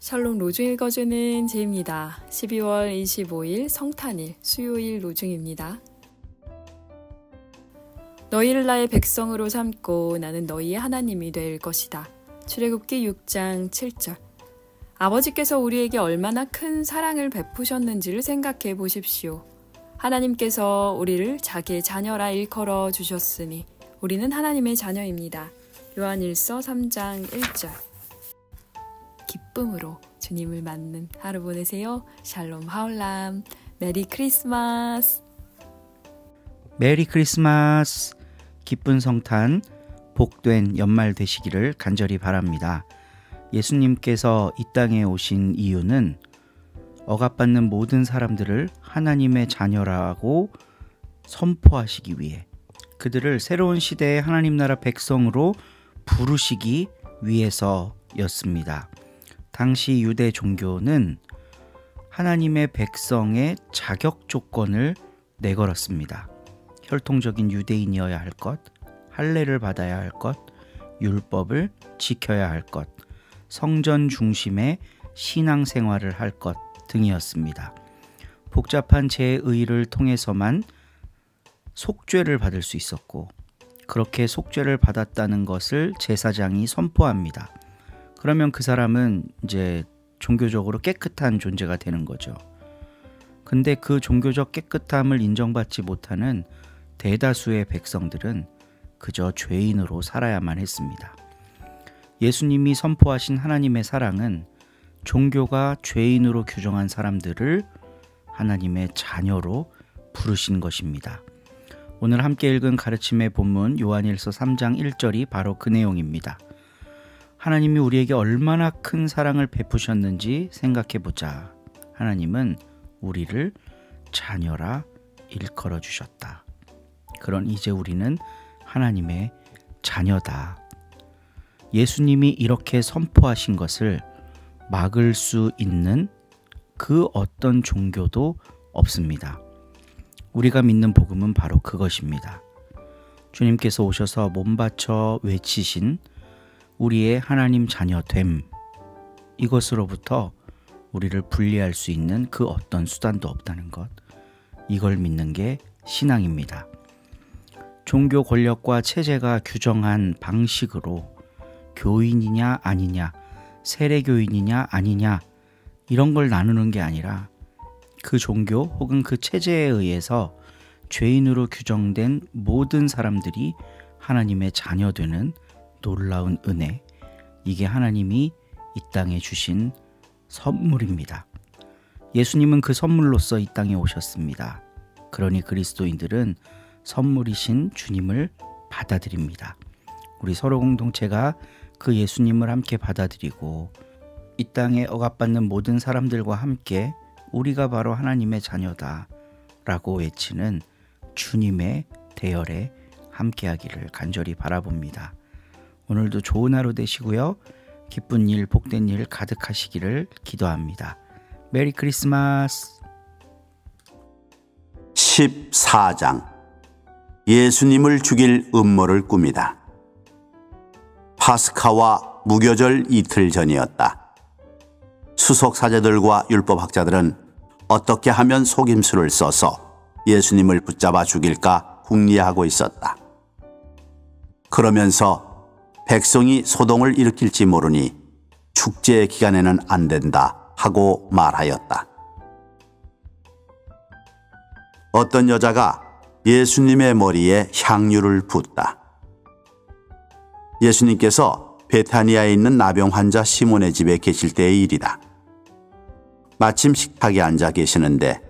샬롬 로중 읽어주는 제입니다. 12월 25일 성탄일 수요일 로중입니다. 너희를 나의 백성으로 삼고 나는 너희의 하나님이 될 것이다. 출애굽기 6장 7절. 아버지께서 우리에게 얼마나 큰 사랑을 베푸셨는지를 생각해 보십시오. 하나님께서 우리를 자기의 자녀라 일컬어 주셨으니 우리는 하나님의 자녀입니다. 요한일서 3장 1절. 기쁨으로 주님을 맞는 하루 보내세요. 샬롬 하울람. 메리 크리스마스. 메리 크리스마스. 기쁜 성탄, 복된 연말 되시기를 간절히 바랍니다. 예수님께서 이 땅에 오신 이유는 억압받는 모든 사람들을 하나님의 자녀라고 선포하시기 위해, 그들을 새로운 시대의 하나님 나라 백성으로 부르시기 위해서였습니다. 당시 유대 종교는 하나님의 백성의 자격 조건을 내걸었습니다. 혈통적인 유대인이어야 할 것, 할례를 받아야 할 것, 율법을 지켜야 할 것, 성전 중심의 신앙생활을 할 것 등이었습니다. 복잡한 제의를 통해서만 속죄를 받을 수 있었고, 그렇게 속죄를 받았다는 것을 제사장이 선포합니다. 그러면 그 사람은 이제 종교적으로 깨끗한 존재가 되는 거죠. 근데 그 종교적 깨끗함을 인정받지 못하는 대다수의 백성들은 그저 죄인으로 살아야만 했습니다. 예수님이 선포하신 하나님의 사랑은 종교가 죄인으로 규정한 사람들을 하나님의 자녀로 부르신 것입니다. 오늘 함께 읽은 가르침의 본문 요한일서 3장 1절이 바로 그 내용입니다. 하나님이 우리에게 얼마나 큰 사랑을 베푸셨는지 생각해보자. 하나님은 우리를 자녀라 일컬어 주셨다. 그런 이제 우리는 하나님의 자녀다. 예수님이 이렇게 선포하신 것을 막을 수 있는 그 어떤 종교도 없습니다. 우리가 믿는 복음은 바로 그것입니다. 주님께서 오셔서 몸 바쳐 외치신 우리의 하나님 자녀됨, 이것으로부터 우리를 분리할 수 있는 그 어떤 수단도 없다는 것, 이걸 믿는 게 신앙입니다. 종교 권력과 체제가 규정한 방식으로 교인이냐 아니냐, 세례교인이냐 아니냐, 이런 걸 나누는 게 아니라 그 종교 혹은 그 체제에 의해서 죄인으로 규정된 모든 사람들이 하나님의 자녀되는 놀라운 은혜, 이게 하나님이 이 땅에 주신 선물입니다. 예수님은 그 선물로서 이 땅에 오셨습니다. 그러니 그리스도인들은 선물이신 주님을 받아들입니다. 우리 서로 공동체가 그 예수님을 함께 받아들이고 이 땅에 억압받는 모든 사람들과 함께 우리가 바로 하나님의 자녀다 라고 외치는 주님의 대열에 함께하기를 간절히 바라봅니다. 오늘도 좋은 하루 되시고요. 기쁜 일, 복된 일 가득하시기를 기도합니다. 메리 크리스마스. 14장. 예수님을 죽일 음모를 꿉니다. 파스카와 무교절 이틀 전이었다. 수석사제들과 율법학자들은 어떻게 하면 속임수를 써서 예수님을 붙잡아 죽일까 궁리하고 있었다. 그러면서 백성이 소동을 일으킬지 모르니 축제 기간에는 안 된다 하고 말하였다. 어떤 여자가 예수님의 머리에 향유를 붓다. 예수님께서 베타니아에 있는 나병 환자 시몬의 집에 계실 때의 일이다. 마침 식탁에 앉아 계시는데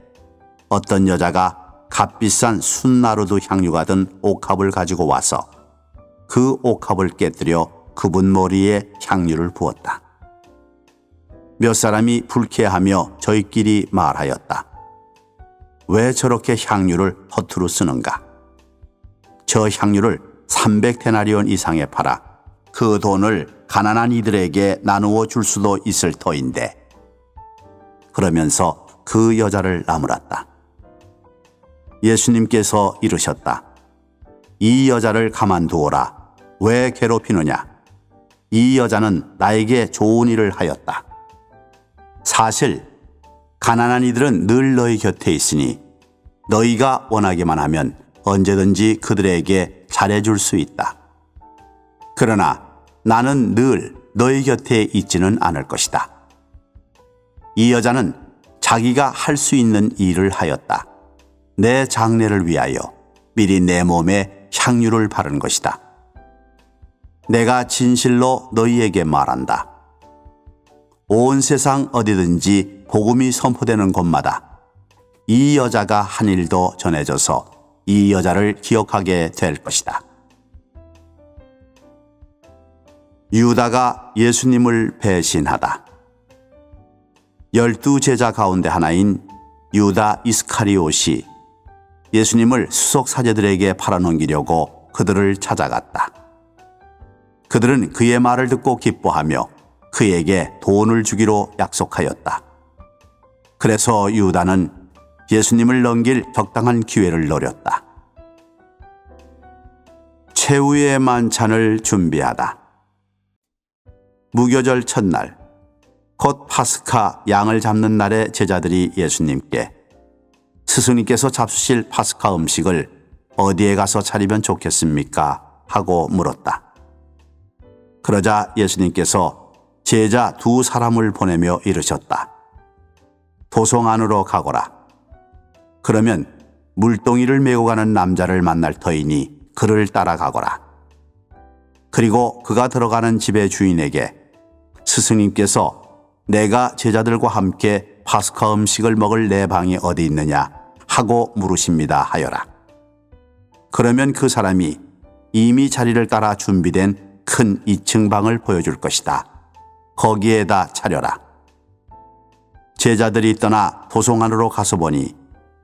어떤 여자가 값비싼 순나루도 향유가 든 옥합을 가지고 와서 그 옥합을 깨뜨려 그분 머리에 향유를 부었다. 몇 사람이 불쾌하며 저희끼리 말하였다. 왜 저렇게 향유를 허투루 쓰는가? 저 향유를 300데나리온 이상에 팔아 그 돈을 가난한 이들에게 나누어 줄 수도 있을 터인데. 그러면서 그 여자를 나무랐다. 예수님께서 이르셨다. 이 여자를 가만두어라. 왜 괴롭히느냐? 이 여자는 나에게 좋은 일을 하였다. 사실 가난한 이들은 늘 너희 곁에 있으니 너희가 원하기만 하면 언제든지 그들에게 잘해줄 수 있다. 그러나 나는 늘 너희 곁에 있지는 않을 것이다. 이 여자는 자기가 할 수 있는 일을 하였다. 내 장례를 위하여 미리 내 몸에 향유를 바른 것이다. 내가 진실로 너희에게 말한다. 온 세상 어디든지 복음이 선포되는 곳마다 이 여자가 한 일도 전해져서 이 여자를 기억하게 될 것이다. 유다가 예수님을 배신하다. 12 제자 가운데 하나인 유다 이스카리옷이 예수님을 수석 사제들에게 팔아넘기려고 그들을 찾아갔다. 그들은 그의 말을 듣고 기뻐하며 그에게 돈을 주기로 약속하였다. 그래서 유다는 예수님을 넘길 적당한 기회를 노렸다. 최후의 만찬을 준비하다. 무교절 첫날, 곧 파스카 양을 잡는 날에 제자들이 예수님께 스승님께서 잡수실 파스카 음식을 어디에 가서 차리면 좋겠습니까? 하고 물었다. 그러자 예수님께서 제자 2 사람을 보내며 이르셨다. 도성 안으로 가거라. 그러면 물동이를 메고 가는 남자를 만날 터이니 그를 따라가거라. 그리고 그가 들어가는 집의 주인에게 스승님께서 내가 제자들과 함께 파스카 음식을 먹을 내 방이 어디 있느냐 하고 물으십니다 하여라. 그러면 그 사람이 이미 자리를 따라 준비된 큰 2층 방을 보여줄 것이다. 거기에다 차려라. 제자들이 떠나 도성 안으로 가서 보니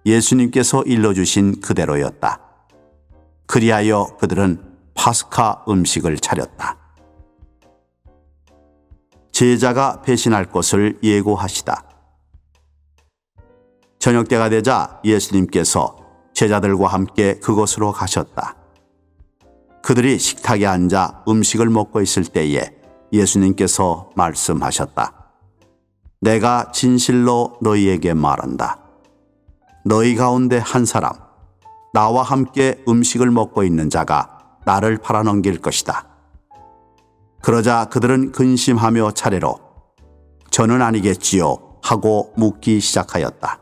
예수님께서 일러주신 그대로였다. 그리하여 그들은 파스카 음식을 차렸다. 제자가 배신할 것을 예고하시다. 저녁 때가 되자 예수님께서 제자들과 함께 그곳으로 가셨다. 그들이 식탁에 앉아 음식을 먹고 있을 때에 예수님께서 말씀하셨다. 내가 진실로 너희에게 말한다. 너희 가운데 한 사람, 나와 함께 음식을 먹고 있는 자가 나를 팔아넘길 것이다. 그러자 그들은 근심하며 차례로 저는 아니겠지요 하고 묻기 시작하였다.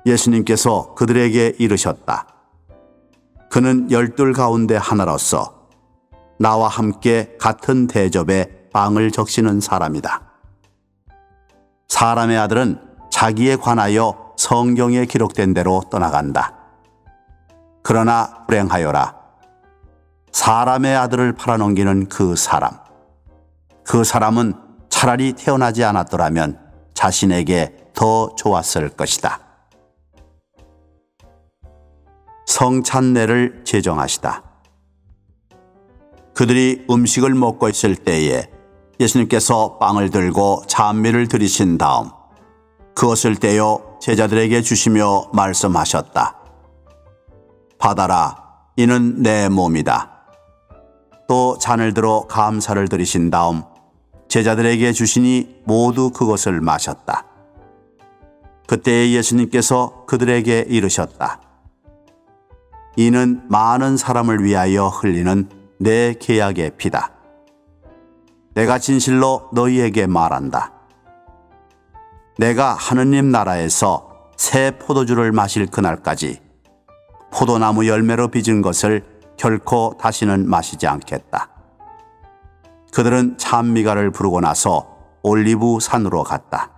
예수님께서 그들에게 이르셨다. 그는 12 가운데 하나로서 나와 함께 같은 대접에 빵을 적시는 사람이다. 사람의 아들은 자기에 관하여 성경에 기록된 대로 떠나간다. 그러나 불행하여라. 사람의 아들을 팔아넘기는 그 사람은 차라리 태어나지 않았더라면 자신에게 더 좋았을 것이다. 성찬례를 제정하시다. 그들이 음식을 먹고 있을 때에 예수님께서 빵을 들고 찬미를 드리신 다음 그것을 떼어 제자들에게 주시며 말씀하셨다. 받아라, 이는 내 몸이다. 또 잔을 들어 감사를 드리신 다음 제자들에게 주시니 모두 그것을 마셨다. 그때 예수님께서 그들에게 이르셨다. 이는 많은 사람을 위하여 흘리는 내 계약의 피다. 내가 진실로 너희에게 말한다. 내가 하느님 나라에서 새 포도주를 마실 그날까지 포도나무 열매로 빚은 것을 결코 다시는 마시지 않겠다. 그들은 찬미가를 부르고 나서 올리브 산으로 갔다.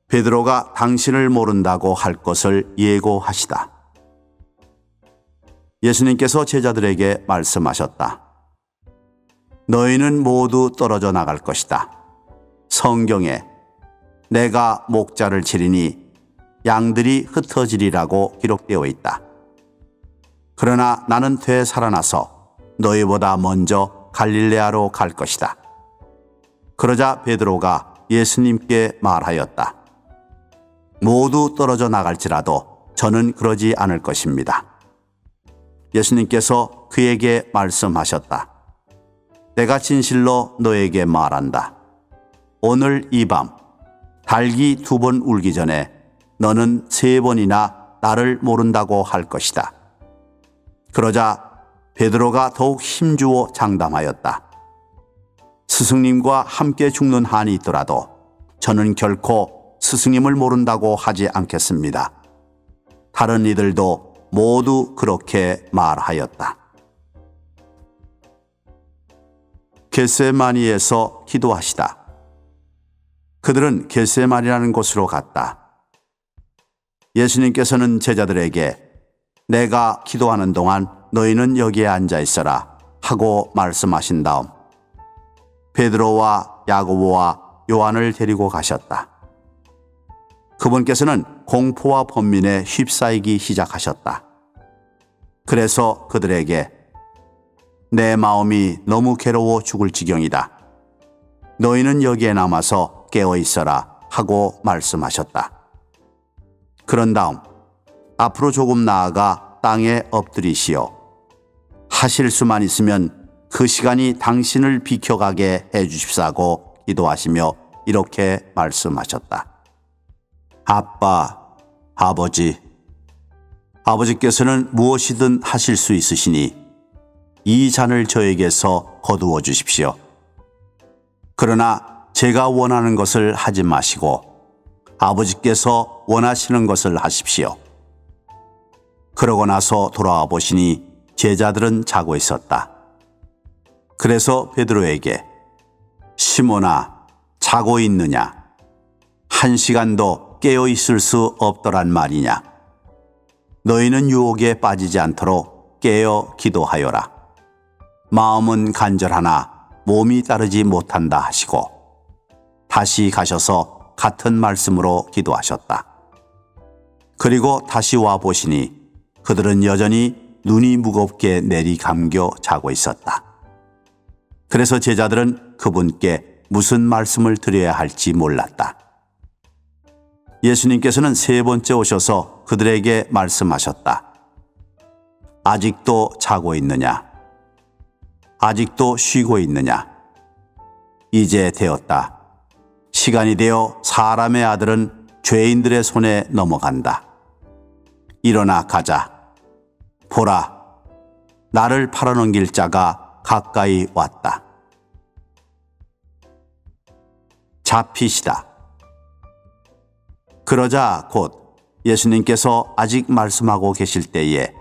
베드로가 당신을 모른다고 할 것을 예고하시다. 예수님께서 제자들에게 말씀하셨다. 너희는 모두 떨어져 나갈 것이다. 성경에 내가 목자를 치리니 양들이 흩어지리라고 기록되어 있다. 그러나 나는 되살아나서 너희보다 먼저 갈릴레아로 갈 것이다. 그러자 베드로가 예수님께 말하였다. 모두 떨어져 나갈지라도 저는 그러지 않을 것입니다. 예수님께서 그에게 말씀하셨다. 내가 진실로 너에게 말한다. 오늘 이 밤 닭이 2번 울기 전에 너는 3번이나 나를 모른다고 할 것이다. 그러자 베드로가 더욱 힘주어 장담하였다. 스승님과 함께 죽는 한이 있더라도 저는 결코 스승님을 모른다고 하지 않겠습니다. 다른 이들도 모두 그렇게 말하였다. 겟세마니에서 기도하시다. 그들은 겟세마니라는 곳으로 갔다. 예수님께서는 제자들에게 내가 기도하는 동안 너희는 여기에 앉아 있어라 하고 말씀하신 다음 베드로와 야고보와 요한을 데리고 가셨다. 그분께서는 공포와 번민에 휩싸이기 시작하셨다. 그래서 그들에게 내 마음이 너무 괴로워 죽을 지경이다. 너희는 여기에 남아서 깨어 있어라 하고 말씀하셨다. 그런 다음 앞으로 조금 나아가 땅에 엎드리시어 하실 수만 있으면 그 시간이 당신을 비켜가게 해주십사고 기도하시며 이렇게 말씀하셨다. 아빠, 아버지, 아버지께서는 무엇이든 하실 수 있으시니 이 잔을 저에게서 거두어 주십시오. 그러나 제가 원하는 것을 하지 마시고 아버지께서 원하시는 것을 하십시오. 그러고 나서 돌아와 보시니 제자들은 자고 있었다. 그래서 베드로에게 시몬아, 자고 있느냐? 1시간도 깨어 있을 수 없더란 말이냐? 너희는 유혹에 빠지지 않도록 깨어 기도하여라. 마음은 간절하나 몸이 따르지 못한다 하시고 다시 가셔서 같은 말씀으로 기도하셨다. 그리고 다시 와 보시니 그들은 여전히 눈이 무겁게 내리감겨 자고 있었다. 그래서 제자들은 그분께 무슨 말씀을 드려야 할지 몰랐다. 예수님께서는 3번째 오셔서 그들에게 말씀하셨다. 아직도 자고 있느냐? 아직도 쉬고 있느냐? 이제 되었다. 시간이 되어 사람의 아들은 죄인들의 손에 넘어간다. 일어나 가자. 보라, 나를 팔아넘길 자가 가까이 왔다. 잡히시다. 그러자 곧 예수님께서 아직 말씀하고 계실 때에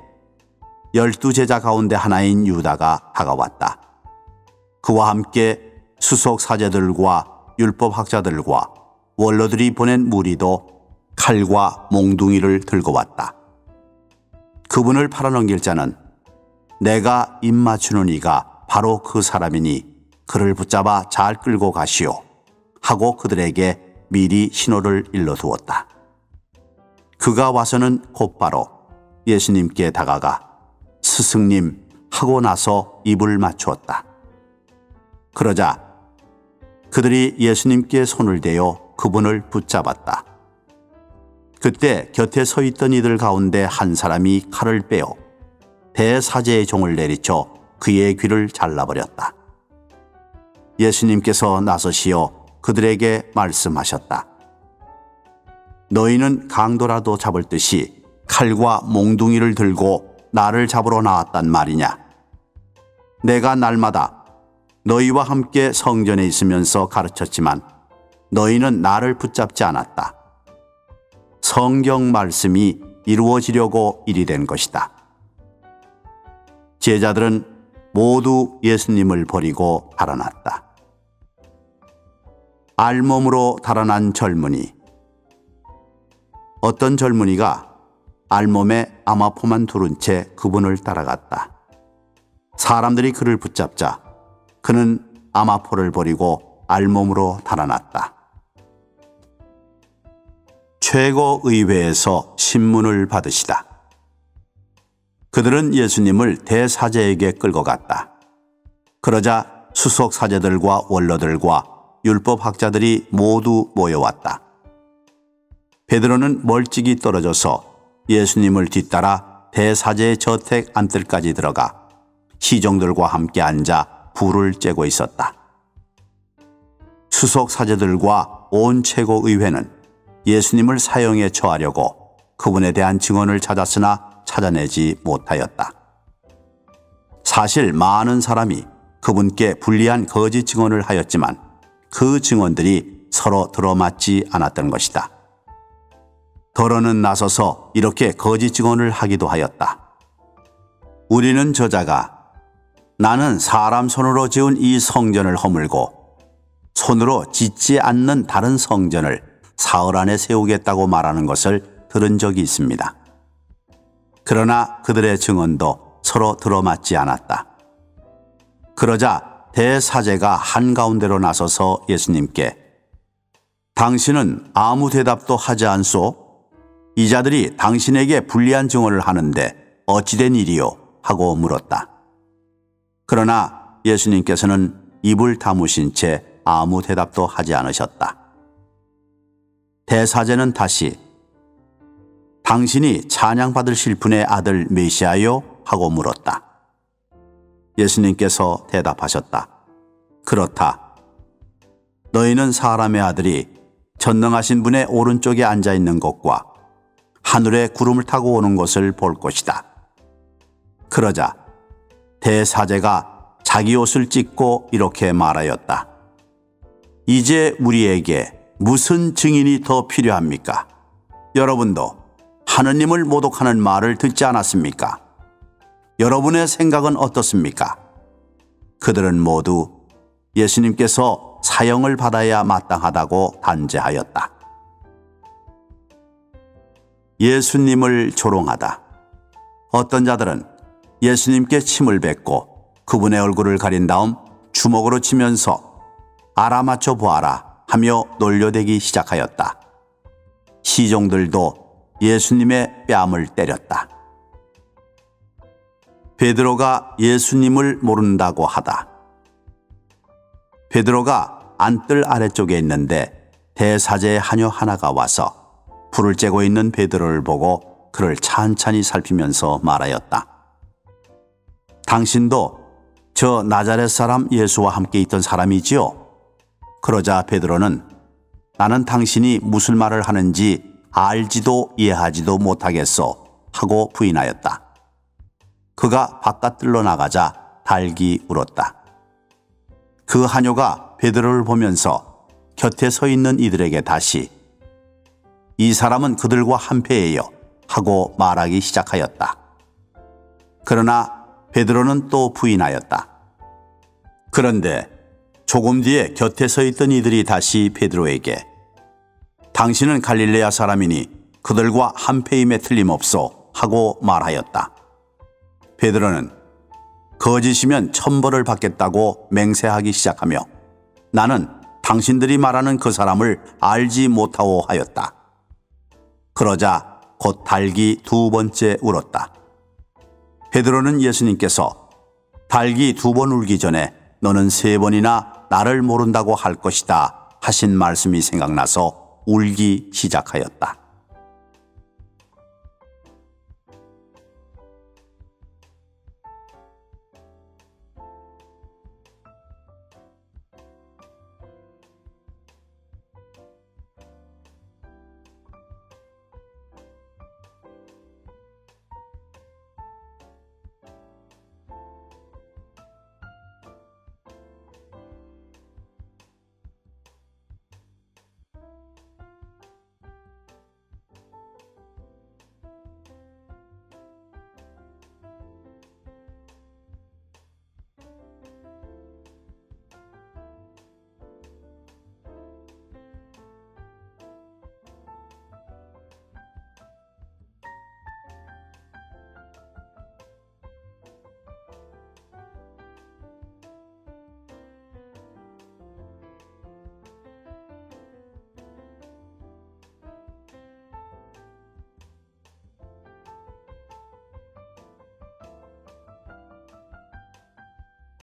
12제자 가운데 하나인 유다가 다가왔다. 그와 함께 수석 사제들과 율법학자들과 원로들이 보낸 무리도 칼과 몽둥이를 들고 왔다. 그분을 팔아넘길 자는 내가 입 맞추는 이가 바로 그 사람이니 그를 붙잡아 잘 끌고 가시오 하고 그들에게 미리 신호를 일러두었다. 그가 와서는 곧바로 예수님께 다가가 스승님 하고 나서 입을 맞추었다. 그러자 그들이 예수님께 손을 대어 그분을 붙잡았다. 그때 곁에 서 있던 이들 가운데 한 사람이 칼을 빼어 대사제의 종을 내리쳐 그의 귀를 잘라버렸다. 예수님께서 나서시어 그들에게 말씀하셨다. 너희는 강도라도 잡을 듯이 칼과 몽둥이를 들고 나를 잡으러 나왔단 말이냐? 내가 날마다 너희와 함께 성전에 있으면서 가르쳤지만 너희는 나를 붙잡지 않았다. 성경 말씀이 이루어지려고 일이 된 것이다. 제자들은 모두 예수님을 버리고 달아났다. 알몸으로 달아난 젊은이. 어떤 젊은이가 알몸에 아마포만 두른 채 그분을 따라갔다. 사람들이 그를 붙잡자 그는 아마포를 버리고 알몸으로 달아났다. 최고의회에서 신문을 받으시다. 그들은 예수님을 대사제에게 끌고 갔다. 그러자 수석 사제들과 원로들과 율법학자들이 모두 모여왔다. 베드로는 멀찍이 떨어져서 예수님을 뒤따라 대사제의 저택 안뜰까지 들어가 시종들과 함께 앉아 불을 쬐고 있었다. 수석 사제들과 온 최고의회는 예수님을 사형에 처하려고 그분에 대한 증언을 찾았으나 찾아내지 못하였다. 사실 많은 사람이 그분께 불리한 거짓 증언을 하였지만 그 증언들이 서로 들어맞지 않았던 것이다. 더러는 나서서 이렇게 거짓 증언을 하기도 하였다. 우리는 저자가 나는 사람 손으로 지은 이 성전을 허물고 손으로 짓지 않는 다른 성전을 사흘 안에 세우겠다고 말하는 것을 들은 적이 있습니다. 그러나 그들의 증언도 서로 들어맞지 않았다. 그러자 대사제가 한가운데로 나서서 예수님께 당신은 아무 대답도 하지 않소? 이 자들이 당신에게 불리한 증언을 하는데 어찌된 일이요? 하고 물었다. 그러나 예수님께서는 입을 다무신 채 아무 대답도 하지 않으셨다. 대사제는 다시 당신이 찬양받으실 분의 아들 메시아요? 하고 물었다. 예수님께서 대답하셨다. 그렇다. 너희는 사람의 아들이 전능하신 분의 오른쪽에 앉아 있는 것과 하늘에 구름을 타고 오는 것을 볼 것이다. 그러자 대사제가 자기 옷을 찢고 이렇게 말하였다. 이제 우리에게 무슨 증인이 더 필요합니까? 여러분도 하느님을 모독하는 말을 듣지 않았습니까? 여러분의 생각은 어떻습니까? 그들은 모두 예수님께서 사형을 받아야 마땅하다고 단죄하였다. 예수님을 조롱하다. 어떤 자들은 예수님께 침을 뱉고 그분의 얼굴을 가린 다음 주먹으로 치면서 알아맞혀 보아라 하며 놀려대기 시작하였다. 시종들도 예수님의 뺨을 때렸다. 베드로가 예수님을 모른다고 하다. 베드로가 안뜰 아래쪽에 있는데 대사제의 하녀 하나가 와서 불을 쬐고 있는 베드로를 보고 그를 찬찬히 살피면서 말하였다. 당신도 저 나자렛 사람 예수와 함께 있던 사람이지요? 그러자 베드로는 나는 당신이 무슨 말을 하는지 알지도 이해하지도 못하겠소 하고 부인하였다. 그가 바깥들로 나가자 달기 울었다. 그 하녀가 베드로를 보면서 곁에 서 있는 이들에게 다시 이 사람은 그들과 한패예요 하고 말하기 시작하였다. 그러나 베드로는 또 부인하였다. 그런데 조금 뒤에 곁에 서 있던 이들이 다시 베드로에게 당신은 갈릴레아 사람이니 그들과 한패임에 틀림없소 하고 말하였다. 베드로는 거짓이면 천벌을 받겠다고 맹세하기 시작하며 나는 당신들이 말하는 그 사람을 알지 못하오 하였다. 그러자 곧 달기 두 번째 울었다. 베드로는 예수님께서 달기 두 번 울기 전에 너는 세 번이나 나를 모른다고 할 것이다 하신 말씀이 생각나서 울기 시작하였다.